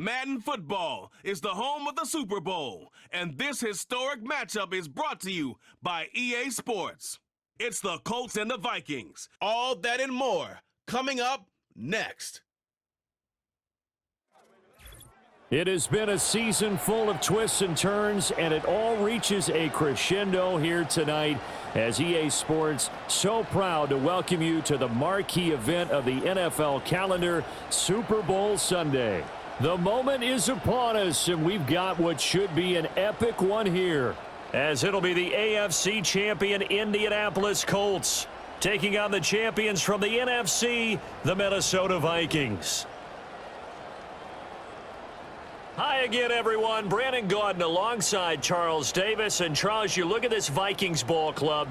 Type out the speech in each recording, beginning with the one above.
Madden football is the home of the Super Bowl, and this historic matchup is brought to you by EA Sports. It's the Colts and the Vikings. All that and more coming up next. It has been a season full of twists and turns, and it all reaches a crescendo here tonight as EA Sports so proud to welcome you to the marquee event of the NFL calendar, Super Bowl Sunday. The moment is upon us, and we've got what should be an epic one here, as it'll be the AFC champion Indianapolis Colts taking on the champions from the NFC, the Minnesota Vikings. Hi again, everyone. Brandon Gaudin alongside Charles Davis. And Charles, you look at this Vikings ball club.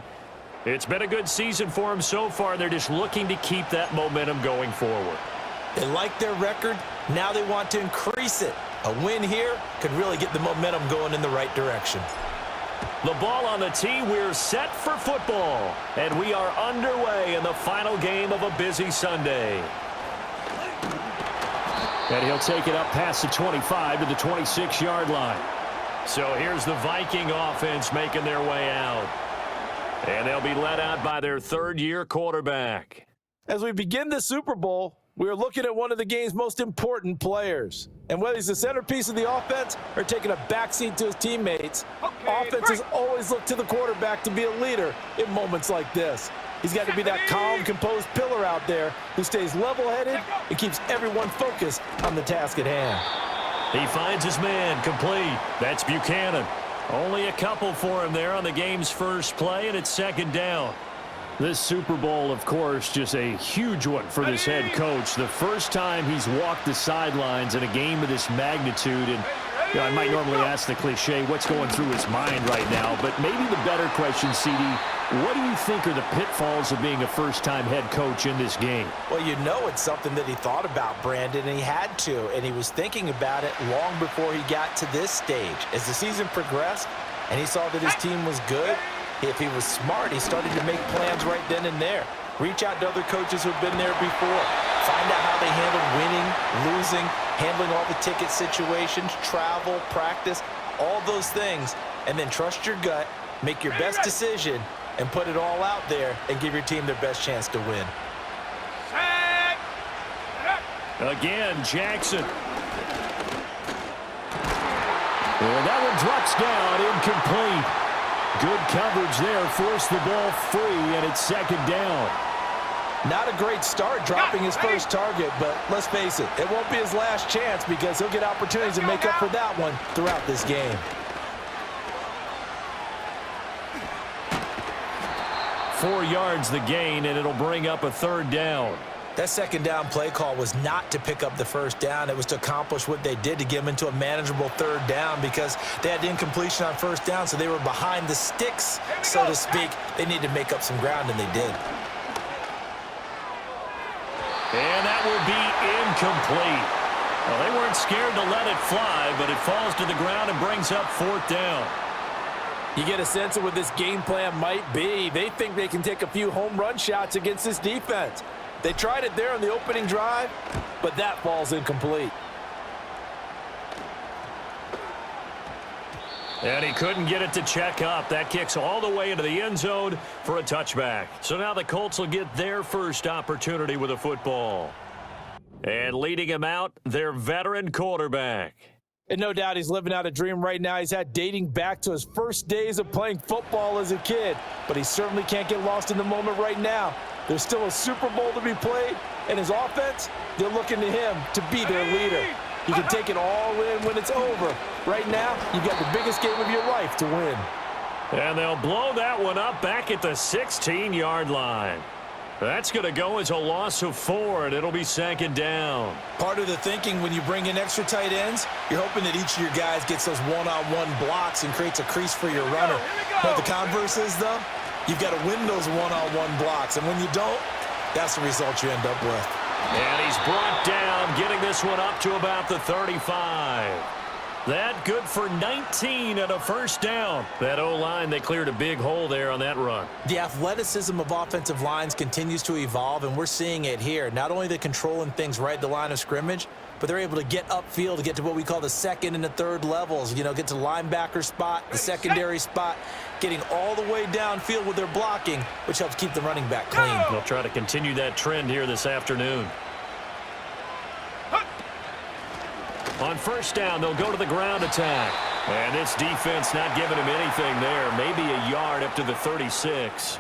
It's been a good season for them so far. They're just looking to keep that momentum going forward. They like their record. Now they want to increase it. A win here could really get the momentum going in the right direction. The ball on the tee. We're set for football. And we are underway in the final game of a busy Sunday. And he'll take it up past the 25 to the 26-yard line. So here's the Viking offense making their way out. And they'll be led out by their third-year quarterback. As we begin the Super Bowl, we are looking at one of the game's most important players. And whether he's the centerpiece of the offense or taking a backseat to his teammates, offenses always look to the quarterback to be a leader in moments like this. He's got to be that calm, composed pillar out there who stays level-headed and keeps everyone focused on the task at hand. He finds his man complete. That's Buchanan. Only a couple for him there on the game's first play, and it's second down. This Super Bowl, of course, just a huge one for this head coach. The first time he's walked the sidelines in a game of this magnitude. And I might normally ask the cliche, what's going through his mind right now? But maybe the better question, CD, what do you think are the pitfalls of being a first-time head coach in this game? Well, you know it's something that he thought about, Brandon, and he had to. And he was thinking about it long before he got to this stage. As the season progressed and he saw that his team was good, if he was smart, he started to make plans right then and there. Reach out to other coaches who've been there before. Find out how they handled winning, losing, handling all the ticket situations, travel, practice, all those things. And then trust your gut, make your best decision, and put it all out there and give your team their best chance to win. Again, Jackson. And that one drops down, incomplete. Good coverage there, forced the ball free, and it's second down. Not a great start dropping his first target, but let's face it, it won't be his last chance because he'll get opportunities to make up for that one throughout this game. Four yards the gain, and it'll bring up a third down. That second down play call was not to pick up the first down. It was to accomplish what they did, to get them into a manageable third down because they had incompletion on first down, so they were behind the sticks, so to speak. They needed to make up some ground, and they did. And that will be incomplete. Well, they weren't scared to let it fly, but it falls to the ground and brings up fourth down. You get a sense of what this game plan might be. They think they can take a few home run shots against this defense. They tried it there on the opening drive, but that falls incomplete. And he couldn't get it to check up. That kicks all the way into the end zone for a touchback. So now the Colts will get their first opportunity with a football. And leading him out, their veteran quarterback. And no doubt he's living out a dream right now. He's had dating back to his first days of playing football as a kid. But he certainly can't get lost in the moment right now. There's still a Super Bowl to be played, and his offense, they're looking to him to be their leader. He can take it all in when it's over. Right now, you've got the biggest game of your life to win. And they'll blow that one up back at the 16-yard line. That's going to go as a loss of 4, and it'll be second down. Part of the thinking when you bring in extra tight ends, you're hoping that each of your guys gets those one-on-one blocks and creates a crease for your runner. But the converse is, though, you've got to win those one-on-one blocks, and when you don't, that's the result you end up with. And he's brought down, getting this one up to about the 35. That good for 19 and a first down. That O-line, they cleared a big hole there on that run. The athleticism of offensive lines continues to evolve, and we're seeing it here. Not only the controlling things right at the line of scrimmage, but they're able to get upfield to get to what we call the second and the third levels. You know, get to the linebacker spot, the secondary spot, getting all the way downfield with their blocking, which helps keep the running back clean. They'll try to continue that trend here this afternoon. On first down, they'll go to the ground attack. And this defense not giving him anything there. Maybe a yard up to the 36.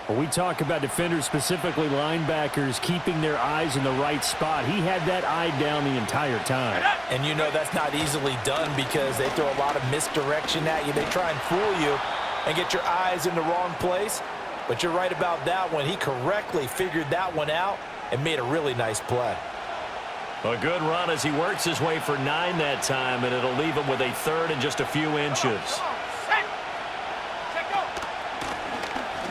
When we talk about defenders, specifically linebackers, keeping their eyes in the right spot, he had that eye down the entire time. And you know that's not easily done because they throw a lot of misdirection at you. They try and fool you and get your eyes in the wrong place. But you're right about that one. He correctly figured that one out and made a really nice play. A good run as he works his way for 9 that time, and it'll leave him with a third and just a few inches.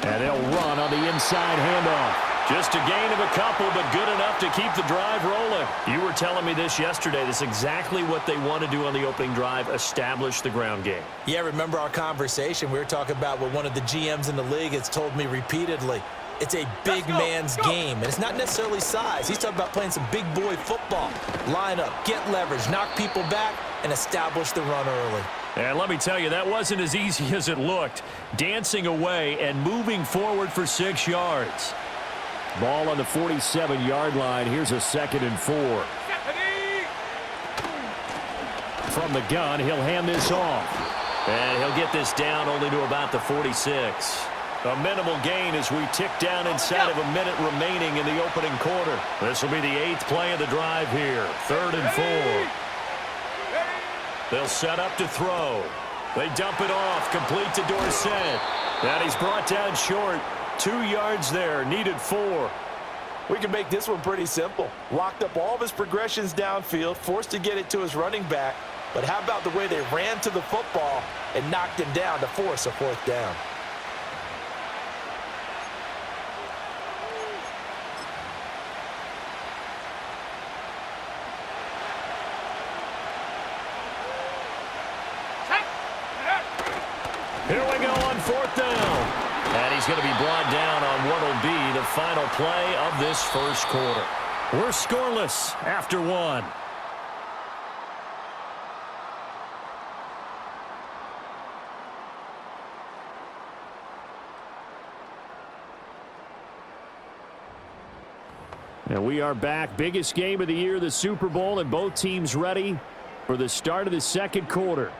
And they'll run on the inside handoff. Just a gain of a couple, but good enough to keep the drive rolling. You were telling me this yesterday. This is exactly what they want to do on the opening drive, establish the ground game. Yeah, remember our conversation? We were talking about what one of the GMs in the league has told me repeatedly. It's a big man's game, and it's not necessarily size. He's talking about playing some big boy football. Line up, get leverage, knock people back, and establish the run early. And let me tell you, that wasn't as easy as it looked. Dancing away and moving forward for 6 yards. Ball on the 47-yard line. Here's a 2nd and 4. From the gun, he'll hand this off. And he'll get this down only to about the 46. A minimal gain as we tick down inside of a minute remaining in the opening quarter. This will be the 8th play of the drive here. 3rd and 4. They'll set up to throw. They dump it off, complete to Dorsett. And he's brought down short. 2 yards there, needed 4. We can make this one pretty simple. Locked up all of his progressions downfield, forced to get it to his running back. But how about the way they ran to the football and knocked him down to force a 4th down? Here we go on 4th down. And he's going to be brought down on what will be the final play of this first quarter. We're scoreless after 1. And we are back. Biggest game of the year, the Super Bowl, and both teams ready for the start of the second quarter.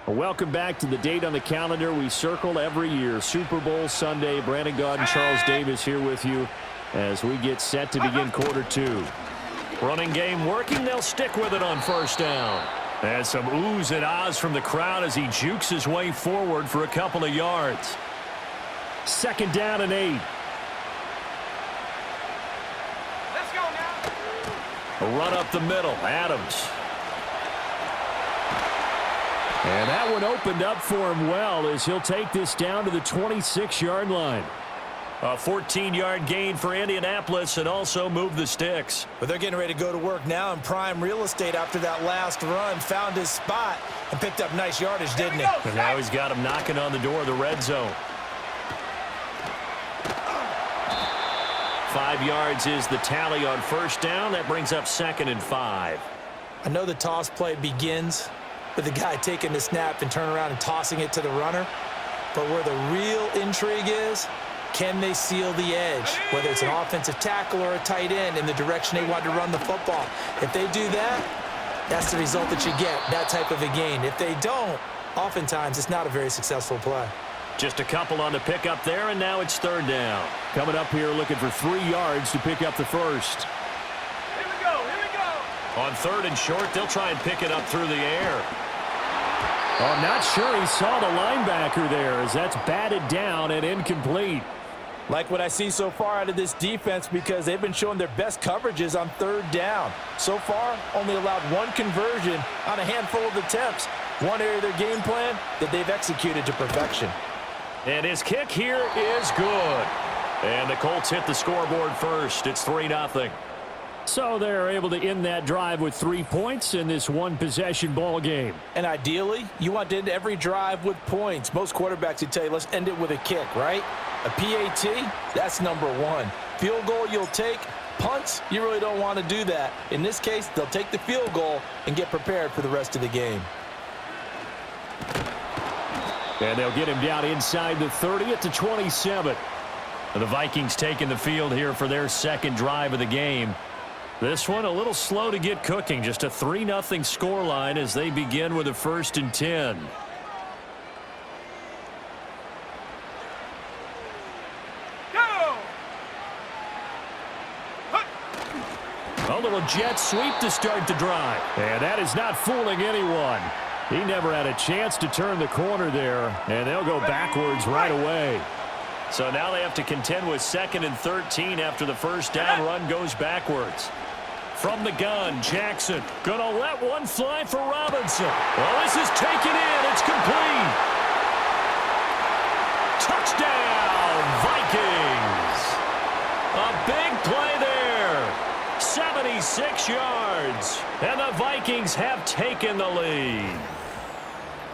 Welcome back to the date on the calendar we circle every year. Super Bowl Sunday. Brandon Gaudin, Charles Davis here with you as we get set to begin quarter 2. Running game working. They'll stick with it on first down. And some oohs and ahs from the crowd as he jukes his way forward for a couple of yards. 2nd down and 8. Let's go now. A run up the middle. Adams. And that one opened up for him well as he'll take this down to the 26-yard line. A 14-yard gain for Indianapolis and also move the sticks. But they're getting ready to go to work now in prime real estate after that last run. Found his spot and picked up nice yardage, didn't he? And now he's got him knocking on the door of the red zone. 5 yards is the tally on first down. That brings up 2nd and 5. I know the toss play begins with the guy taking the snap and turning around and tossing it to the runner. But where the real intrigue is, can they seal the edge, whether it's an offensive tackle or a tight end, in the direction they want to run the football? If they do that, that's the result that you get, that type of a gain. If they don't, oftentimes it's not a very successful play. Just a couple on the pickup there, and now it's 3rd down. Coming up here looking for 3 yards to pick up the first. Here we go, here we go. On 3rd and short, they'll try and pick it up through the air. Oh, I'm not sure he saw the linebacker there as that's batted down and incomplete. Like what I see so far out of this defense, because they've been showing their best coverages on 3rd down. So far, only allowed 1 conversion on a handful of attempts. One area of their game plan that they've executed to perfection. And his kick here is good. And the Colts hit the scoreboard first. It's 3-0. So they're able to end that drive with 3 points in this one-possession ball game. And ideally, you want to end every drive with points. Most quarterbacks would tell you, let's end it with a kick, right? A PAT, that's number 1. Field goal you'll take, punts, you really don't want to do that. In this case, they'll take the field goal and get prepared for the rest of the game. And they'll get him down inside the 30 at the 27. The Vikings taking the field here for their second drive of the game. This one a little slow to get cooking. Just a 3-0 scoreline as they begin with a 1st and 10. A little jet sweep to start the drive. And that is not fooling anyone. He never had a chance to turn the corner there, and they'll go backwards right away. So now they have to contend with 2nd and 13 after the first down run goes backwards. From the gun, Jackson gonna let one fly for Robinson. Well, this is taken in. It's complete. Touchdown, Vikings. A big play there. 76 yards. And the Vikings have taken the lead.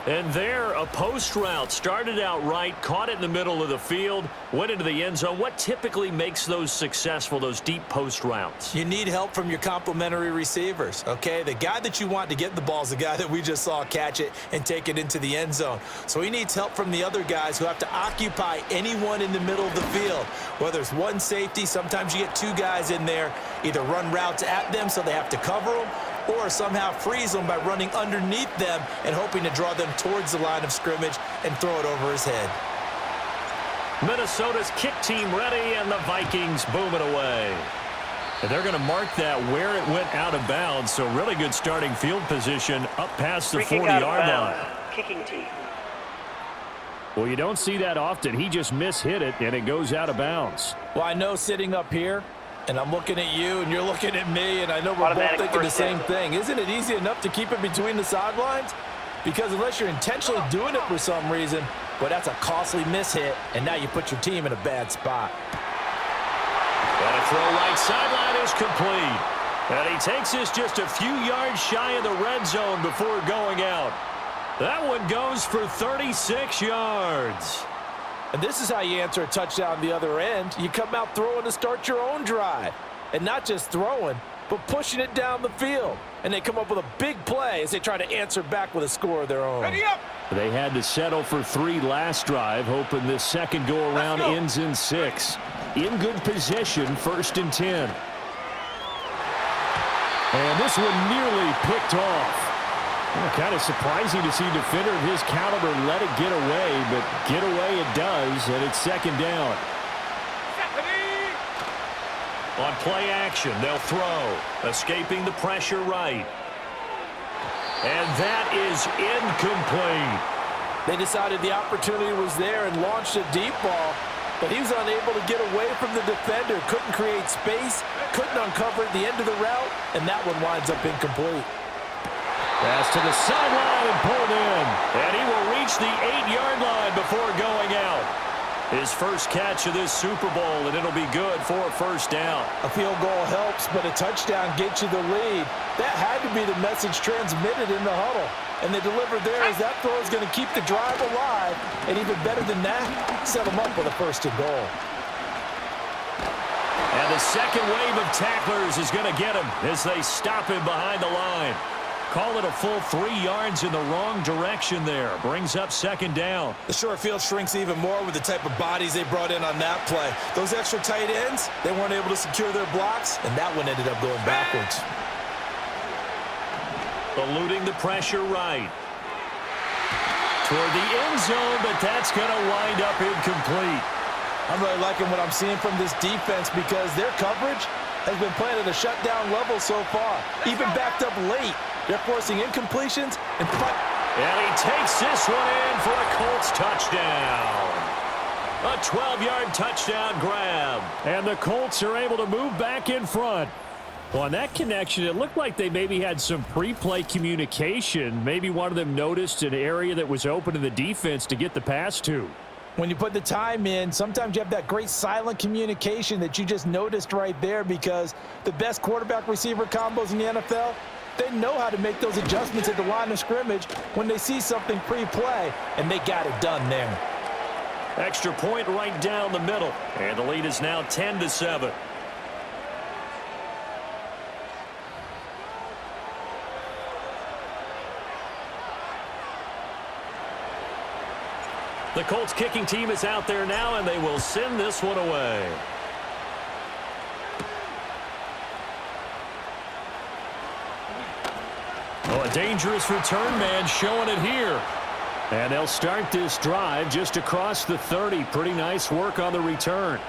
And there, a post route. Started out right, caught it in the middle of the field, went into the end zone. What typically makes those successful, those deep post routes? You need help from your complementary receivers, okay? The guy that you want to get the ball is the guy that we just saw catch it and take it into the end zone. So he needs help from the other guys who have to occupy anyone in the middle of the field. Whether it's one safety, sometimes you get 2 guys in there, either run routes at them so they have to cover them, or somehow freeze them by running underneath them and hoping to draw them towards the line of scrimmage and throw it over his head. Minnesota's kick team ready, and the Vikings boom it away. And they're going to mark that where it went out of bounds, so really good starting field position up past the 40-yard line. Kicking team. Well, you don't see that often. He just mishit it, and it goes out of bounds. Well, I know sitting up here, and I'm looking at you, and you're looking at me, and I know we're both thinking the same thing. Isn't it easy enough to keep it between the sidelines? Because unless you're intentionally doing it for some reason, well, that's a costly mishit, and now you put your team in a bad spot. And a throw right sideline is complete. And he takes this just a few yards shy of the red zone before going out. That one goes for 36 yards. And this is how you answer a touchdown the other end. You come out throwing to start your own drive. And not just throwing, but pushing it down the field. And they come up with a big play as they try to answer back with a score of their own. Ready up. They had to settle for 3 last drive, hoping this second go-around ends in 6. In good position, 1st and 10. And this one nearly picked off. Well, kind of surprising to see a defender of his caliber let it get away, but get away it does, and it's 2nd down. On play action, they'll throw, escaping the pressure right. And that is incomplete. They decided the opportunity was there and launched a deep ball, but he was unable to get away from the defender, couldn't create space, couldn't uncover the end of the route, and that one winds up incomplete. Pass to the sideline and pulled in. And he will reach the 8-yard line before going out. His first catch of this Super Bowl, and it'll be good for a 1st down. A field goal helps, but a touchdown gets you the lead. That had to be the message transmitted in the huddle. And they delivered there as that throw is going to keep the drive alive. And even better than that, set them up with a 1st and goal. And the second wave of tacklers is going to get him as they stop him behind the line. Call it a full 3 yards in the wrong direction there. Brings up 2nd down. The short field shrinks even more with the type of bodies they brought in on that play. Those extra tight ends, they weren't able to secure their blocks, and that one ended up going backwards. Eluding the pressure right. Toward the end zone, but that's going to wind up incomplete. I'm really liking what I'm seeing from this defense because their coverage has been playing at a shutdown level so far. Even backed up late. They're forcing incompletions and he takes this one in for a Colts touchdown. A 12-yard touchdown grab. And the Colts are able to move back in front. Well, on that connection, it looked like they maybe had some pre-play communication. Maybe one of them noticed an area that was open to the defense to get the pass to. When you put the time in, sometimes you have that great silent communication that you just noticed right there because the best quarterback-receiver combos in the NFL, they know how to make those adjustments at the line of scrimmage when they see something pre-play, and they got it done there. Extra point right down the middle, and the lead is now 10-7. The Colts kicking team is out there now, and they will send this one away. Oh, a dangerous return man showing it here. And they'll start this drive just across the 30. Pretty nice work on the return.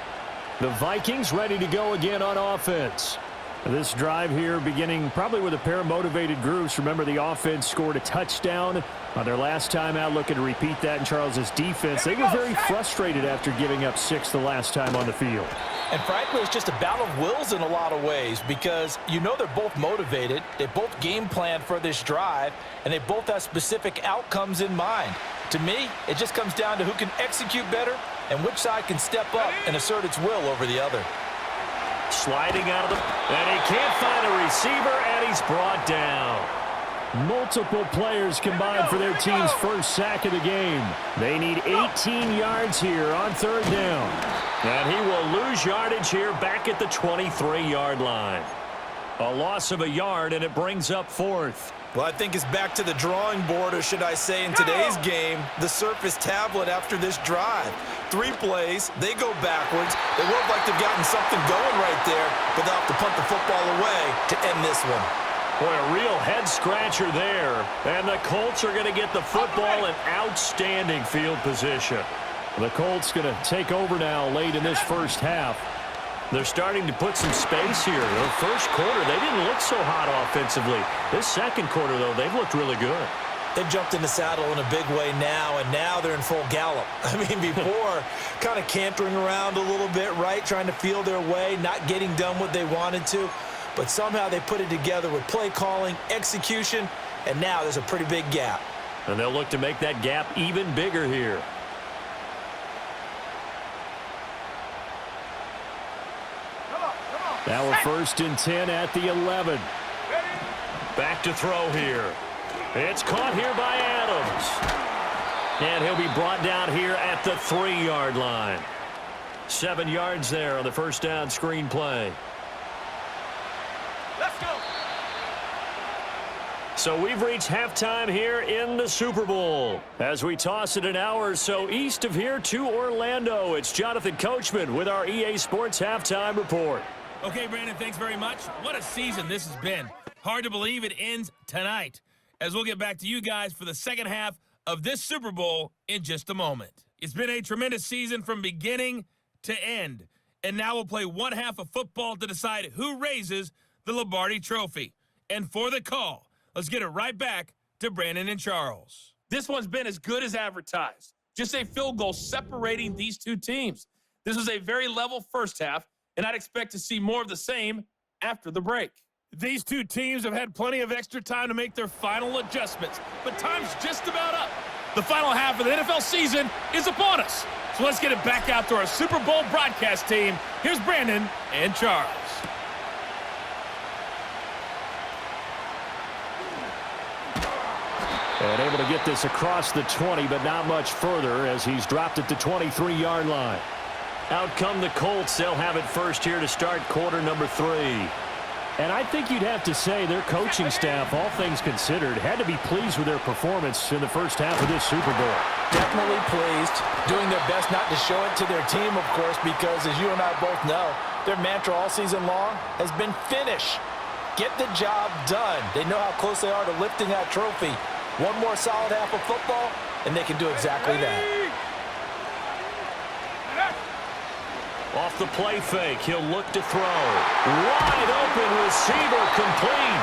The Vikings ready to go again on offense. This drive here beginning probably with a pair of motivated groups. Remember, the offense scored a touchdown on their last time out, looking to repeat that in Charles's defense. They were very frustrated after giving up 6 the last time on the field. And frankly, it's just a battle of wills in a lot of ways because you know they're both motivated. They both game plan for this drive, and they both have specific outcomes in mind. To me, it just comes down to who can execute better and which side can step up and assert its will over the other. Sliding out of the... And he can't find a receiver, and he's brought down. Multiple players combined for their team's first sack of the game. They need 18 yards here on 3rd down. And he will lose yardage here back at the 23-yard line. A loss of a yard, and it brings up 4th. Well, I think it's back to the drawing board, or should I say in today's game, the Surface tablet after this drive. 3 plays, they go backwards. They look like they've gotten something going right there, but they'll have to punt the football away to end this one. Boy, a real head-scratcher there. And the Colts are going to get the football in outstanding field position. The Colts going to take over now late in this first half. They're starting to put some space here. The first quarter, they didn't look so hot offensively. This second quarter, though, they've looked really good. They've jumped in the saddle in a big way now, and now they're in full gallop. I mean, before, kind of cantering around a little bit, right, trying to feel their way, not getting done what they wanted to. But somehow they put it together with play calling, execution, and now there's a pretty big gap. And they'll look to make that gap even bigger here. Now we're 1st and 10 at the 11. Back to throw here. It's caught here by Adams. And he'll be brought down here at the 3-yard line. 7 yards there on the first down screen play. Let's go. So we've reached halftime here in the Super Bowl. As we toss it an hour or so east of here to Orlando, it's Jonathan Coachman with our EA Sports Halftime Report. Okay, Brandon, thanks very much. What a season this has been. Hard to believe it ends tonight, as we'll get back to you guys for the second half of this Super Bowl in just a moment. It's been a tremendous season from beginning to end, and now we'll play one half of football to decide who raises the Lombardi Trophy. And for the call, let's get it right back to Brandon and Charles. This one's been as good as advertised. Just a field goal separating these two teams. This was a very level first half, and I'd expect to see more of the same after the break. These two teams have had plenty of extra time to make their final adjustments, but time's just about up. The final half of the NFL season is upon us. So let's get it back out to our Super Bowl broadcast team. Here's Brandon and Charles. And able to get this across the 20, but not much further as he's dropped at the 23-yard line. Out come the Colts. They'll have it first here to start quarter number 3. And I think you'd have to say their coaching staff, all things considered, had to be pleased with their performance in the first half of this Super Bowl. Definitely pleased, doing their best not to show it to their team, of course, because as you and I both know, their mantra all season long has been finish. Get the job done. They know how close they are to lifting that trophy. One more solid half of football, and they can do exactly that. Off the play fake, he'll look to throw. Wide open receiver, complete.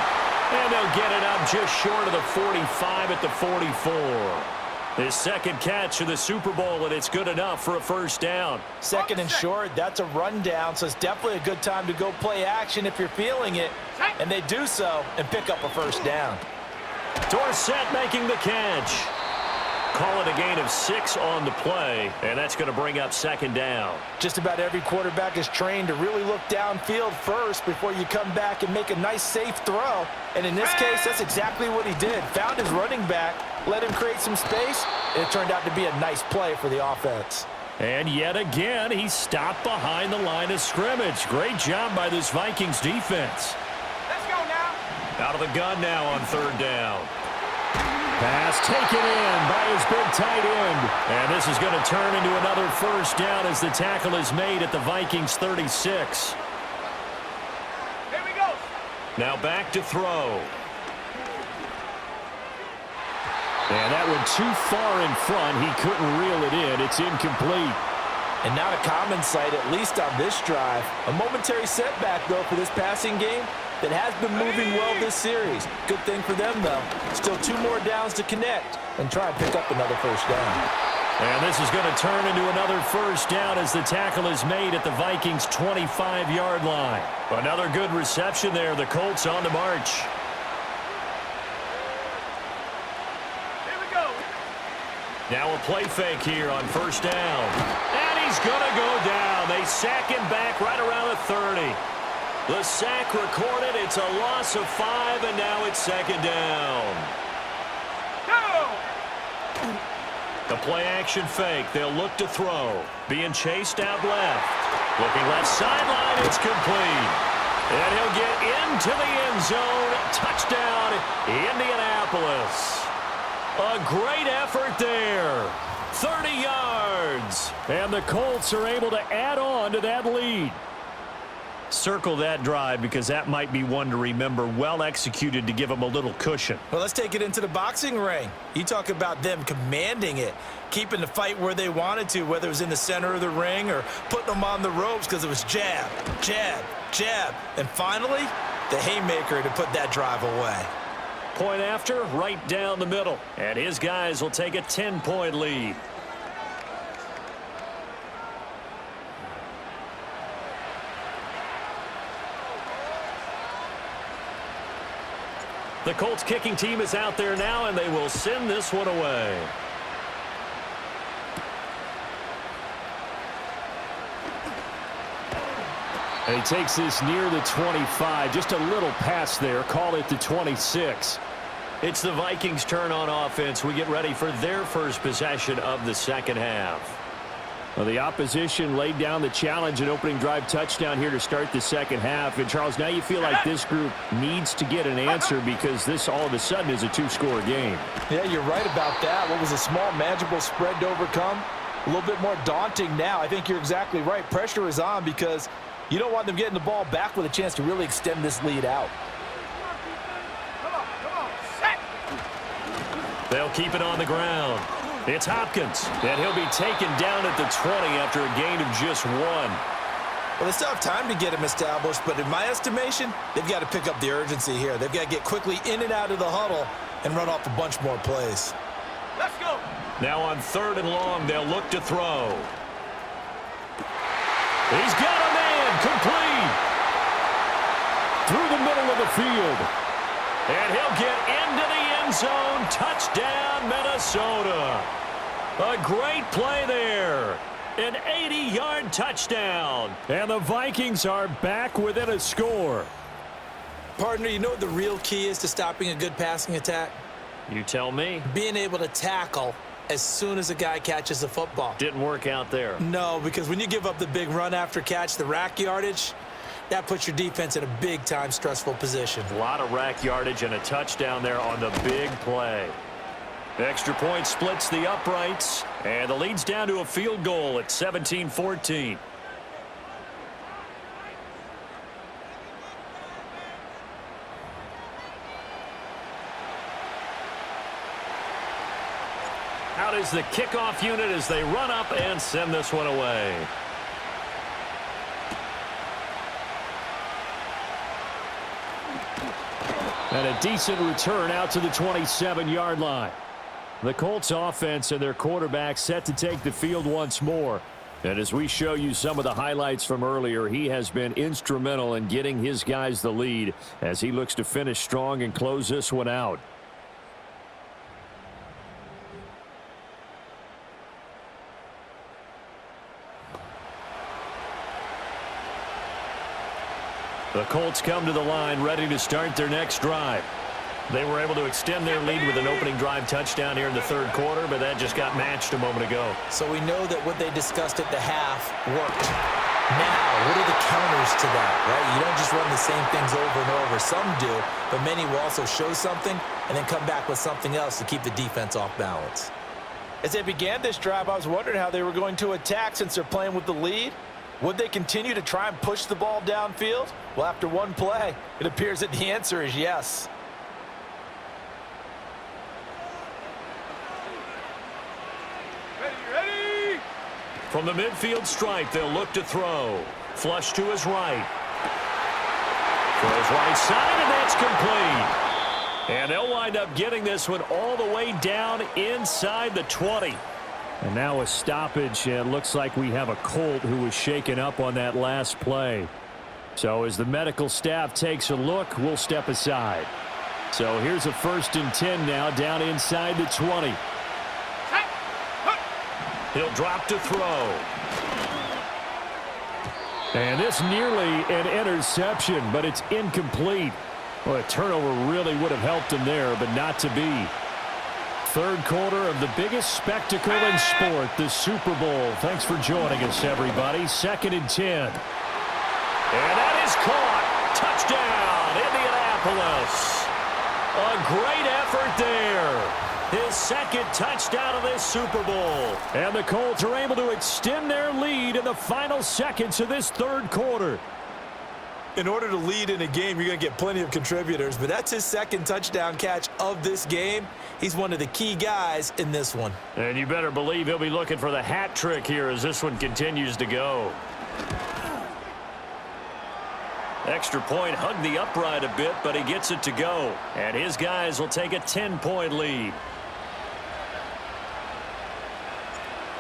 And they'll get it up just short of the 45 at the 44. His second catch of the Super Bowl, and it's good enough for a first down. Second and short, that's a rundown, so it's definitely a good time to go play action if you're feeling it. And they do so and pick up a first down. Dorsett making the catch. Call it a gain of 6 on the play, and that's going to bring up second down. Just about every quarterback is trained to really look downfield first before you come back and make a nice, safe throw. And in this case, that's exactly what he did. Found his running back, let him create some space, and it turned out to be a nice play for the offense. And yet again, he stopped behind the line of scrimmage. Great job by this Vikings defense. Let's go now. Out of the gun now on third down. Pass pass taken in by his big tight end. And this is going to turn into another first down as the tackle is made at the Vikings 36. Here we go. Now back to throw. And that one too far in front. He couldn't reel it in. It's incomplete. And not a common sight, at least on this drive. A momentary setback, though, for this passing game that has been moving well this series. Good thing for them, though. Still 2 more downs to connect and try and pick up another first down. And this is going to turn into another first down as the tackle is made at the Vikings' 25-yard line. Another good reception there. The Colts on the march. Now a play fake here on first down. And he's going to go down. They sack him back right around the 30. The sack recorded. It's a loss of 5, and now it's second down. The play action fake. They'll look to throw. Being chased out left. Looking left sideline. It's complete. And he'll get into the end zone. Touchdown, Indianapolis. A great effort there. 30 yards. And the Colts are able to add on to that lead. Circle that drive because that might be one to remember. Well executed to give them a little cushion. Well, let's take it into the boxing ring. You talk about them commanding it, keeping the fight where they wanted to, whether it was in the center of the ring or putting them on the ropes because it was jab, jab, jab. And finally, the haymaker to put that drive away. Point after, right down the middle. And his guys will take a 10-point lead. The Colts kicking team is out there now, and they will send this one away. And he takes this near the 25. Just a little pass there. Call it the 26. It's the Vikings' turn on offense. We get ready for their first possession of the second half. Well, the opposition laid down the challenge and opening drive touchdown here to start the second half. And, Charles, now you feel like this group needs to get an answer because this all of a sudden is a 2-score game. Yeah, you're right about that. What was a small, manageable spread to overcome? A little bit more daunting now. I think you're exactly right. Pressure is on because you don't want them getting the ball back with a chance to really extend this lead out. Come on, set. They'll keep it on the ground. It's Hopkins, and he'll be taken down at the 20 after a gain of just 1. Well, they still have time to get him established, but in my estimation, they've got to pick up the urgency here. They've got to get quickly in and out of the huddle and run off a bunch more plays. Let's go. Now on 3rd and long, they'll look to throw. He's got a man complete through the middle of the field. And he'll get into the end zone. Touchdown, Minnesota. A great play there. An 80-yard touchdown. And the Vikings are back within a score. Partner, you know what the real key is to stopping a good passing attack? You tell me. Being able to tackle as soon as a guy catches the football. Didn't work out there. No, because when you give up the big run after catch, the rack yardage, that puts your defense in a big-time stressful position. A lot of rack yardage and a touchdown there on the big play. The extra point splits the uprights, and the lead's down to a field goal at 17-14. Out is the kickoff unit as they run up and send this one away. And a decent return out to the 27-yard line. The Colts offense and their quarterback set to take the field once more. And as we show you some of the highlights from earlier, he has been instrumental in getting his guys the lead as he looks to finish strong and close this one out. The Colts come to the line ready to start their next drive. They were able to extend their lead with an opening drive touchdown here in the 3rd quarter, but that just got matched a moment ago. So we know that what they discussed at the half worked. Now, what are the counters to that, right? You don't just run the same things over and over. Some do, but many will also show something and then come back with something else to keep the defense off balance. As they began this drive, I was wondering how they were going to attack since they're playing with the lead. Would they continue to try and push the ball downfield? Well, after one play, it appears that the answer is yes. Ready. From the midfield stripe, they'll look to throw. Flush to his right. Throws right side, and that's complete. And they'll wind up getting this one all the way down inside the 20. And now a stoppage. It looks like we have a Colt who was shaken up on that last play. So as the medical staff takes a look, we'll step aside. So here's a 1st and 10 now down inside the 20. He'll drop to throw. And this nearly an interception, but it's incomplete. Well, a turnover really would have helped him there, but not to be. 3rd quarter of the biggest spectacle in sport, the Super Bowl. Thanks for joining us, everybody. 2nd and 10. And that is caught. Touchdown, Indianapolis. A great effort there. His 2nd touchdown of this Super Bowl. And the Colts are able to extend their lead in the final seconds of this 3rd quarter. In order to lead in a game, you're going to get plenty of contributors, but that's his 2nd touchdown catch of this game. He's one of the key guys in this one. And you better believe he'll be looking for the hat trick here as this one continues to go. Extra point hugged the upright a bit, but he gets it to go. And his guys will take a 10-point lead.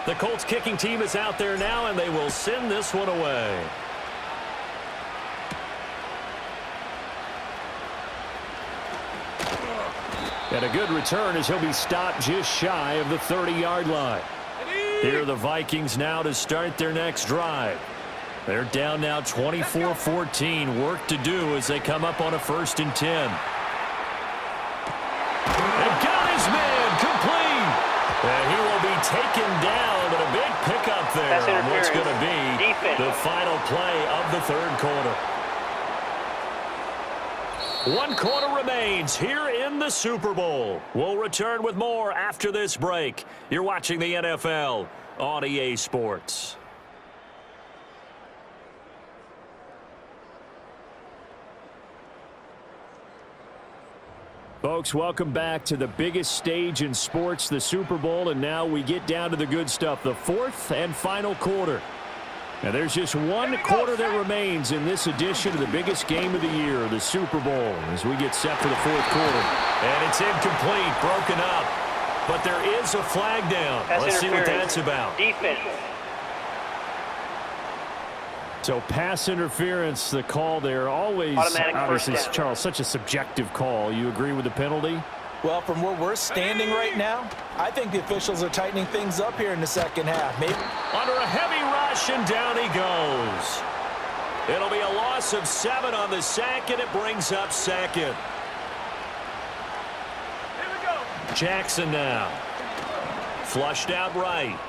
The Colts kicking team is out there now, and they will send this one away. And a good return as he'll be stopped just shy of the 30-yard line. Here are the Vikings now to start their next drive. They're down now 24-14. Work to do as they come up on a 1st and 10. And got his man complete. And he will be taken down, but a big pickup there on what's going to be the final play of the 3rd quarter. 1 quarter remains here in the Super Bowl. We'll return with more after this break. You're watching the NFL on EA Sports. Folks, welcome back to the biggest stage in sports, the Super Bowl, and now we get down to the good stuff, the 4th and final quarter. Now, there's just 1 quarter that remains in this edition of the biggest game of the year, the Super Bowl, as we get set for the 4th quarter. And it's incomplete, broken up. But there is a flag down. Let's see what that's about. Defense. So pass interference, the call there, always, obviously, Charles, such a subjective call. You agree with the penalty? Well, from where we're standing right now, I think the officials are tightening things up here in the 2nd half. Maybe under a heavy rush, and down he goes. It'll be a loss of 7 on the sack, and it brings up 2nd. Here we go. Jackson now. Flushed out right.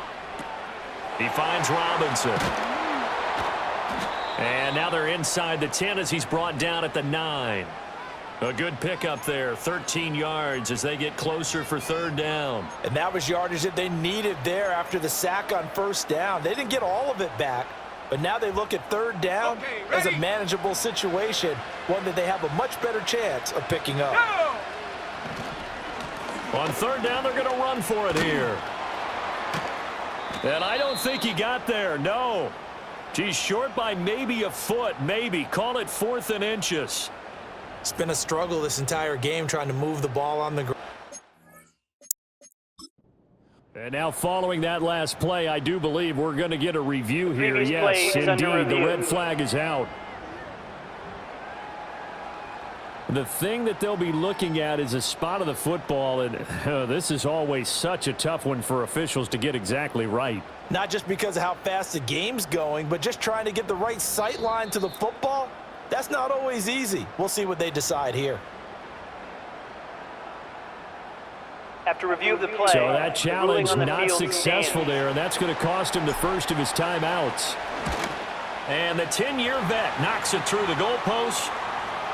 He finds Robinson. And now they're inside the 10 as he's brought down at the 9. A good pickup there, 13 yards as they get closer for 3rd down. And that was yardage that they needed there after the sack on 1st down. They didn't get all of it back, but now they look at 3rd down as a manageable situation, one that they have a much better chance of picking up. On 3rd down, they're going to run for it here. And I don't think he got there, no. He's short by maybe a foot, maybe. Call it 4th and inches. It's been a struggle this entire game trying to move the ball on the ground. And now following that last play, I do believe we're going to get a review here. Yes, indeed, the red flag is out. The thing that they'll be looking at is a spot of the football, and this is always such a tough one for officials to get exactly right. Not just because of how fast the game's going, but just trying to get the right sight line to the football. That's not always easy. We'll see what they decide here. After review of the play, so that challenge not successful there, and that's going to cost him the first of his timeouts. And the 10-year vet knocks it through the goalpost.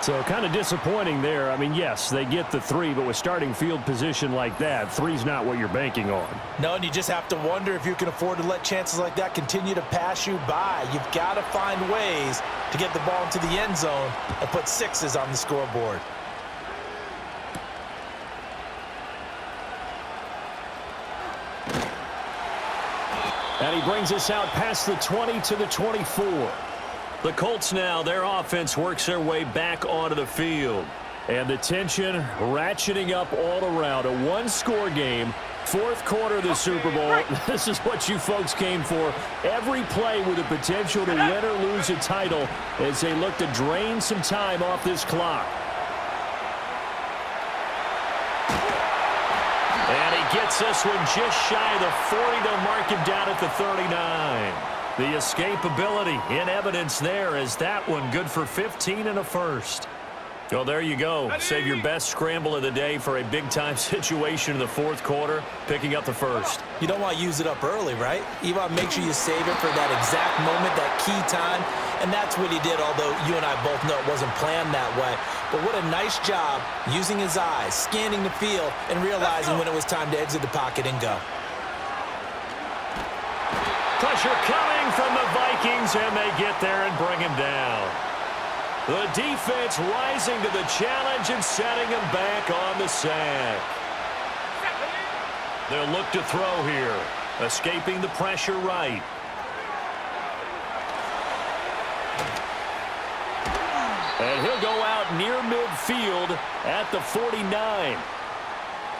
So kind of disappointing there. I mean, yes, they get the 3, but with starting field position like that, 3's not what you're banking on. No, and you just have to wonder if you can afford to let chances like that continue to pass you by. You've got to find ways to get the ball into the end zone and put 6s on the scoreboard. And he brings us out past the 20 to the 24. The Colts now, their offense works their way back onto the field. And the tension ratcheting up all around. A one-score game, fourth quarter of the Super Bowl. This is what you folks came for. Every play with the potential to win or lose a title as they look to drain some time off this clock. And he gets this one just shy of the 40. They'll mark him down at the 39. The escapability in evidence there as that one good for 15 and a first. Well, there you go. Save your best scramble of the day for a big-time situation in the fourth quarter, picking up the first. You don't want to use it up early, right? You want to make sure you save it for that exact moment, that key time. And that's what he did, although you and I both know it wasn't planned that way. But what a nice job using his eyes, scanning the field, and realizing when it was time to exit the pocket and go. Pressure coming from the Vikings, and they get there and bring him down. The defense rising to the challenge and setting him back on the sack. They'll look to throw here, escaping the pressure right. And he'll go out near midfield at the 49.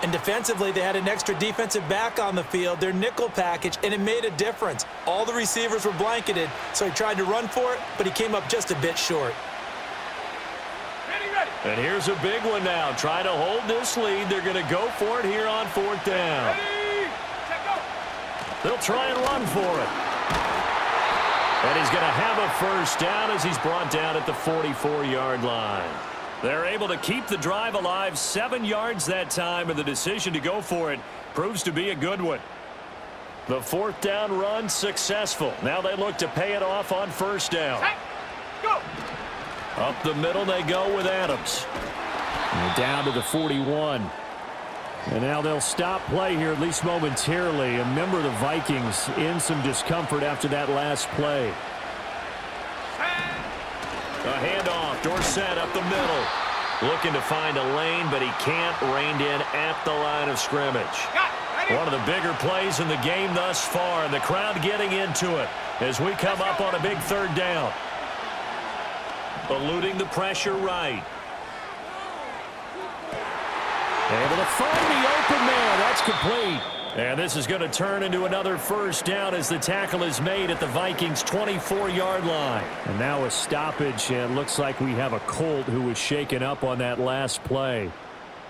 And defensively, they had an extra defensive back on the field, their nickel package, and it made a difference. All the receivers were blanketed, so he tried to run for it, but he came up just a bit short. And here's a big one now. Trying to hold this lead. They're going to go for it here on fourth down. They'll try and run for it. And he's going to have a first down as he's brought down at the 44-yard line. They're able to keep the drive alive, 7 yards that time, and the decision to go for it proves to be a good one. The fourth down run successful. Now they look to pay it off on first down. Go! Up the middle they go with Adams. And down to the 41. And now they'll stop play here, at least momentarily. A member of the Vikings in some discomfort after that last play. A handoff, Dorsett up the middle. Looking to find a lane, but he can't. Reined in at the line of scrimmage. One of the bigger plays in the game thus far, and the crowd getting into it as we come up on a big third down. Eluding the pressure right. Able to find the open man. That's complete. And this is going to turn into another first down as the tackle is made at the Vikings' 24-yard line. And now a stoppage, and looks like we have a Colt who was shaken up on that last play.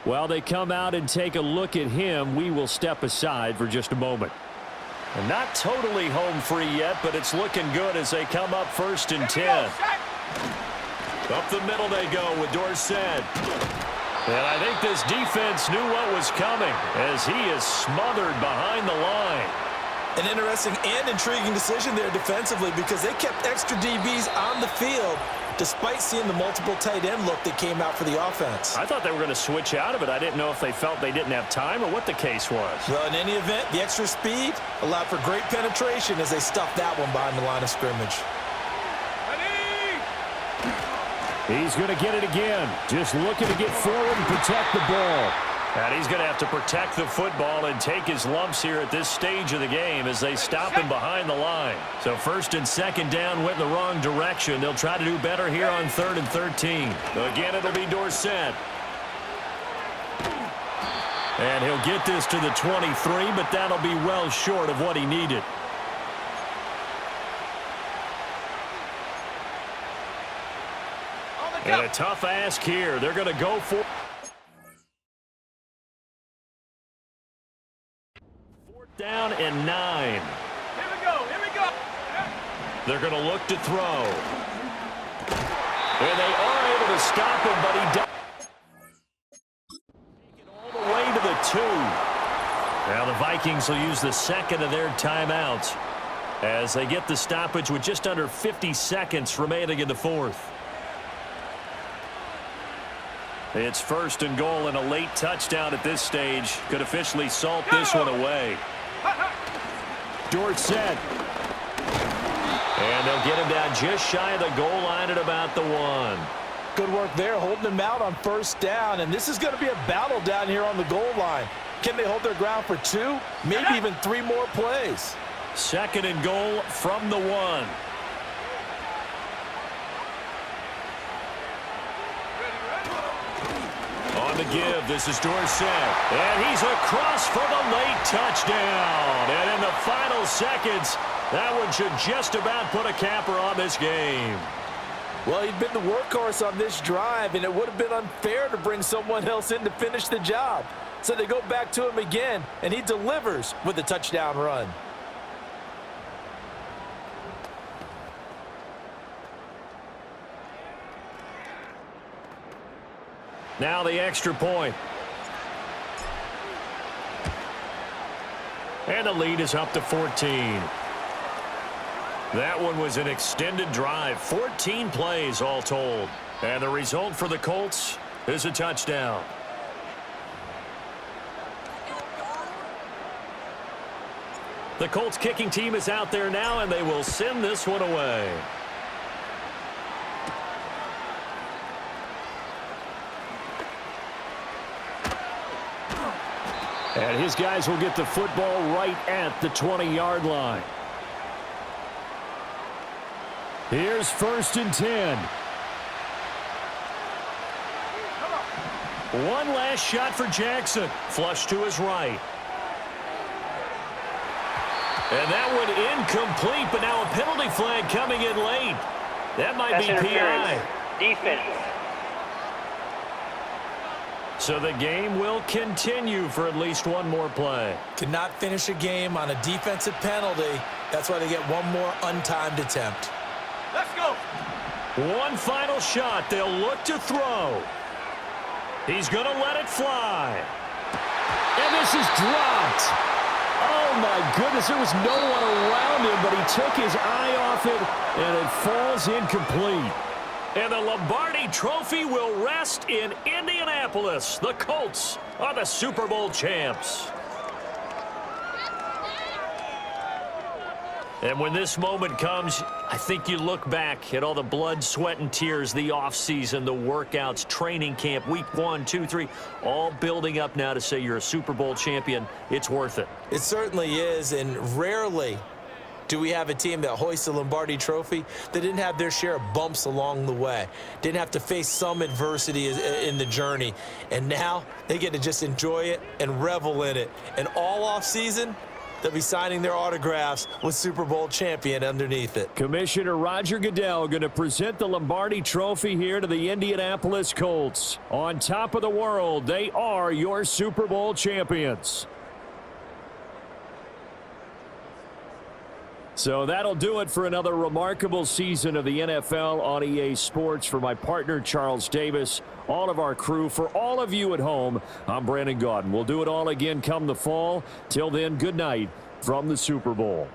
While they come out and take a look at him, we will step aside for just a moment. And not totally home free yet, but it's looking good as they come up first and 10. Up the middle they go with Dorsett. And I think this defense knew what was coming as he is smothered behind the line. An interesting and intriguing decision there defensively because they kept extra DBs on the field despite seeing the multiple tight end look that came out for the offense. I thought they were going to switch out of it. I didn't know if they felt they didn't have time or what the case was. Well, in any event, the extra speed allowed for great penetration as they stuffed that one behind the line of scrimmage. He's going to get it again. Just looking to get forward and protect the ball. And he's going to have to protect the football and take his lumps here at this stage of the game as they stop him behind the line. So first and second down went in the wrong direction. They'll try to do better here on 3rd and 13. Again, it'll be Dorsett. And he'll get this to the 23, but that'll be well short of what he needed. And a tough ask here. They're going to go for 4th down and 9. Here we go. Here we go. They're going to look to throw. And they are able to stop him, but he does. Take it all the way to the 2. Now the Vikings will use the second of their timeouts. as they get the stoppage with just under 50 seconds remaining in the fourth. It's 1st and goal, and a late touchdown at this stage could officially salt this one away. Dorsett. And they'll get him down just shy of the goal line at about the 1. Good work there, holding them out on 1st down, and this is going to be a battle down here on the goal line. Can they hold their ground for 2, maybe even 3 more plays? 2nd and goal from the 1. On the give, this is Dorsett. And he's across for the late touchdown. And in the final seconds, that one should just about put a capper on this game. Well, he'd been the workhorse on this drive, and it would have been unfair to bring someone else in to finish the job. So they go back to him again, and he delivers with a touchdown run. Now the extra point. And the lead is up to 14. That one was an extended drive, 14 plays all told. And the result for the Colts is a touchdown. The Colts kicking team is out there now, and they will send this one away. And his guys will get the football right at the 20-yard line. Here's 1st and 10. One last shot for Jackson. Flush to his right. And that one incomplete, but now a penalty flag coming in late. That might be PI. Defense. So the game will continue for at least one more play. Cannot finish a game on a defensive penalty. That's why they get one more untimed attempt. Let's go. One final shot. They'll look to throw. He's going to let it fly. And this is dropped. Oh, my goodness. There was no one around him, but he took his eye off it, and it falls incomplete. And the Lombardi Trophy will rest in Indianapolis. The Colts are the Super Bowl champs. And when this moment comes, I think you look back at all the blood, sweat, and tears, the offseason, the workouts, training camp, week 1, 2, 3, all building up now to say you're a Super Bowl champion. It's worth it. It certainly is, and rarely do we have a team that hoists a Lombardi Trophy that didn't have their share of bumps along the way, didn't have to face some adversity in the journey, and now they get to just enjoy it and revel in it. And all offseason, they'll be signing their autographs with Super Bowl champion underneath it. Commissioner Roger Goodell going to present the Lombardi Trophy here to the Indianapolis Colts. On top of the world, they are your Super Bowl champions. So that'll do it for another remarkable season of the NFL on EA Sports. For my partner, Charles Davis, all of our crew, for all of you at home, I'm Brandon Gaudin. We'll do it all again come the fall. Till then, good night from the Super Bowl.